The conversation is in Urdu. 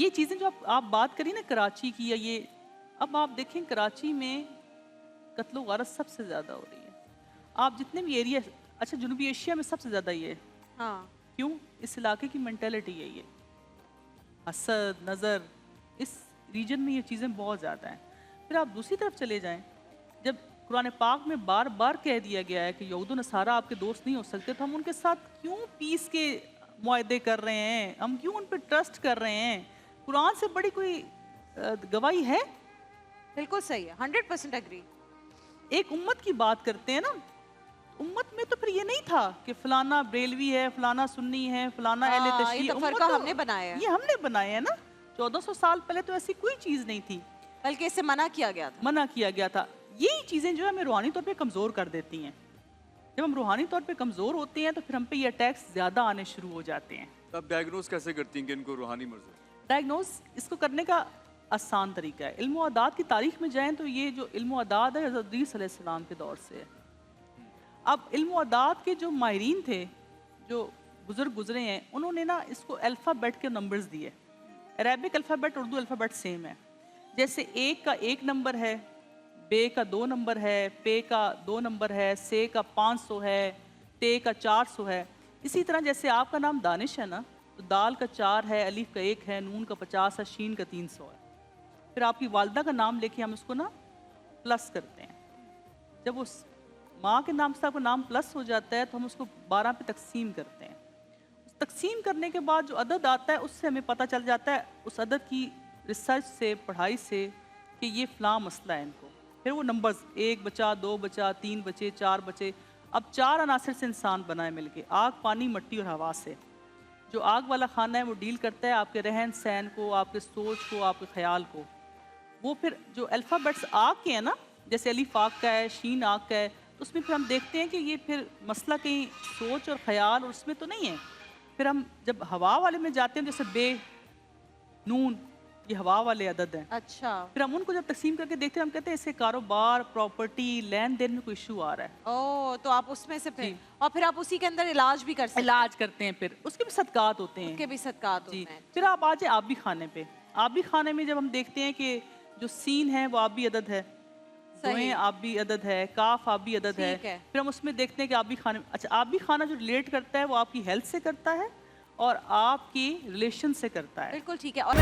یہ چیزیں جو آپ بات کری نا کراچی کی، یا یہ اب آپ دیکھیں کراچی میں قتل و غارت سب سے زیادہ ہو رہی ہے. آپ جتنے بھی ایریا، اچھا جنوبی ایشیا میں سب سے زیادہ یہ ہے. ہاں کیوں؟ اس علاقے کی مینٹیلٹی یہی ہے، حسد نظر، اس ریجن میں یہ چیزیں بہت زیادہ ہیں. پھر آپ دوسری طرف چلے جائیں، جب قرآن پاک میں بار بار کہہ دیا گیا ہے کہ یہود و نصارہ آپ کے دوست نہیں ہو سکتے، تو ہم ان کے ساتھ کیوں پیس کے معاہدے کر رہے ہیں؟ ہم کیوں ان پہ ٹرسٹ کر رہے ہیں؟ قرآن سے بڑی کوئی گواہی ہے؟ بالکل صحیح ہے، 100% اگری. ایک امت کی بات کرتے ہیں نا، امت میں تو پھر یہ نہیں تھا کہ فلانا بریلوی ہے، فلانا سنی ہے، فلانا اہل ہاں یہ تشیع. تفرقہ ہم نے بنایا ہے، یہ ہم نے بنایا ہے نا. 1400 سال پہلے تو ایسی کوئی چیز نہیں تھی، بلکہ اس سے منع کیا گیا تھا. منع کیا گیا تھا. یہی چیزیں جو ہے ہمیں روحانی طور پہ کمزور کر دیتی ہیں. جب ہم روحانی طور پہ کمزور ہوتے ہیں تو پھر ہم پہ یہ اٹیکس زیادہ آنے شروع ہو جاتے ہیں. آپ ڈائگنوز کیسے کرتی ہیں کہ ان کو روحانی مرض ہے؟ ڈائگنوز اس کو کرنے کا آسان طریقہ ہے. علم و اعداد کی تاریخ میں جائیں تو یہ جو علم و اعداد ہے حضرت ادریس علیہ السلام کے دور سے ہے. اب علم و اعداد کے جو ماہرین تھے، جو بزرگ گزرے ہیں، انہوں نے نا اس کو الفابیٹ کے نمبرز دیے. Arabic alphabet Urdu alphabet same ہے. جیسے ایک کا 1 نمبر ہے، بے کا 2 نمبر ہے، پے کا 2 نمبر ہے، سے کا 500 ہے، تے کا 400 ہے. اسی طرح جیسے آپ کا نام دانش ہے نا، تو دال کا 4 ہے، الف کا 1 ہے، نون کا 50 ہے، شین کا 300 ہے. پھر آپ کی والدہ کا نام لے کے ہم اس کو نا پلس کرتے ہیں. جب اس ماں کے نام سے آپ کا نام پلس ہو جاتا ہے تو ہم اس کو 12 پہ تقسیم کرتے ہیں. اس تقسیم کرنے کے بعد جو عدد آتا ہے اس سے ہمیں پتہ چل جاتا ہے اس عدد کی ریسرچ سے، پڑھائی سے، کہ یہ فلاں مسئلہ ہے ان کو. پھر وہ نمبرز 1 بچا، 2 بچا، 3 بچے، 4 بچے. اب 4 عناصر سے انسان بنا ہے مل کے، آگ، پانی، مٹی اور ہوا سے. جو آگ والا خانہ ہے وہ ڈیل کرتا ہے آپ کے رہن سہن کو، آپ کے سوچ کو، آپ کے خیال کو. وہ پھر جو الفابیٹس آگ کے ہیں نا، جیسے الف آگ کا ہے، شین آگ کا ہے، تو اس میں پھر ہم دیکھتے ہیں کہ یہ پھر مسئلہ کہیں سوچ اور خیال اور اس میں تو نہیں ہے. پھر ہم جب ہوا والے میں جاتے ہیں، جیسے بے، نون، یہ ہوا والے عدد ہیں. اچھا، پھر ہم ان کو جب تقسیم کر کے دیکھتے ہیں، ہم کہتے ہیں اس سے کاروبار، پراپرٹی، لین دین میں کوئی ایشو آ رہا ہے. او تو آپ اس میں سے پھر جی. اور پھر آپ اسی کے اندر علاج بھی کر سکتے ہیں. علاج کرتے ہیں. پھر اس کے بھی صدقات ہوتے ہیں. اس کے بھی صدقات جی. ہوتے ہیں. پھر آپ آ جائیں آبی خانے پہ. آبی خانے میں جب ہم دیکھتے ہیں کہ جو سین ہے وہ آبی عدد ہے، دوئیں آبی عدد ہے، کاف آبی عدد ہے. پھر ہم اس میں دیکھتے ہیں کہ آبی خانے، اچھا آبی خانہ جو ریلیٹ کرتا ہے وہ آپ کی ہیلتھ سے کرتا ہے اور آپ کی ریلیشن سے کرتا ہے. بالکل ٹھیک ہے. اور